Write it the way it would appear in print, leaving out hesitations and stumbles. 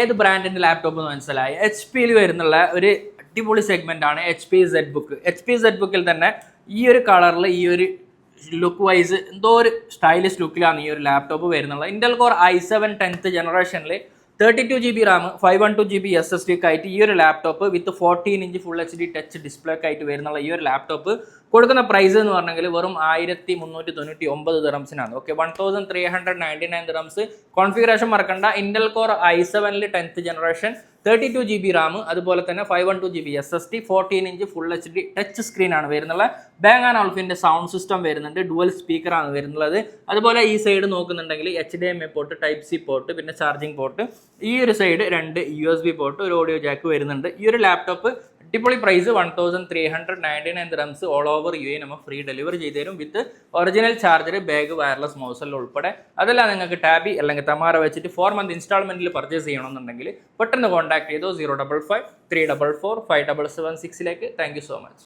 ഏത് ബ്രാൻഡിന്റെ ലാപ്ടോപ്പ് എന്ന് മനസ്സിലായി. എച്ച് പിയിൽ വരുന്നുള്ള ഒരു അടിപൊളി സെഗ്മെന്റ് ആണ് H P Z book. H P Z ബുക്കിൽ തന്നെ ഈ ഒരു കളറിൽ ഈ ഒരു ലുക്ക് വൈസ് എന്തോ ഒരു സ്റ്റൈലിഷ് ലുക്കിലാണ് ഈ ഒരു laptop വരുന്നുള്ളത്. Intel core i7 10th ജനറേഷനിൽ 32GB റാം 512GB SSD ഒക്കെ ആയിട്ട് ഈ ഒരു ലാപ്ടോപ്പ് വിത്ത് 14" ഫുൾ HD ടച്ച് ഡിസ്പ്ലേ ഒക്കെ ആയിട്ട് വരുന്നുള്ള ഈ ഒരു ലാപ്ടോപ്പ് കൊടുക്കുന്ന പ്രൈസ് എന്ന് പറഞ്ഞെങ്കിൽ വെറും 1399 ദിറംസിനാണ്. Okay, 1399 dirhams. കോൺഫിഗറേഷൻ മറക്കണ്ട, Intel core i7 10th generation 32GB RAM, അതുപോലെ തന്നെ 512GB SSD, 14" full HD touch screen ആണ് വരുന്നത്. ബാങ് ആൻഡ് ഓൾഫിന്റെ സൗണ്ട് സിസ്റ്റം വരുന്നുണ്ട്, ഡുവൽ സ്പീക്കർ ആണ് വരുന്നത്. അതുപോലെ ഈ സൈഡ് നോക്കുന്നുണ്ടെങ്കിൽ HDMI port, type C port, പിന്നെ ചാർജിങ് പോർട്ട്. ഈ ഒരു സൈഡ് 2 USB പോർട്ട്, ഒരു ഓഡിയോ ജാക്ക് വരുന്നുണ്ട്. ഈ ഒരു ലാപ്ടോപ്പ് അടിപൊളി price 1399 dirhams. All over UAE നമ്മൾ ഫ്രീ ഡെലിവറി ചെയ്തു തരും വിത്ത് original charger, bag, wireless mouse ഉൾപ്പെടെ. അതെല്ലാം നിങ്ങൾക്ക് ടാബി അല്ലെങ്കിൽ തമാര വെച്ചിട്ട് 4 month ഇൻസ്റ്റാൾമെന്റിൽ പർച്ചേസ് ചെയ്യണമെന്നുണ്ടെങ്കിൽ പെട്ടെന്ന് കോൺടാക്ട് ചെയ്തോ 055 344 5776. Thank you so much.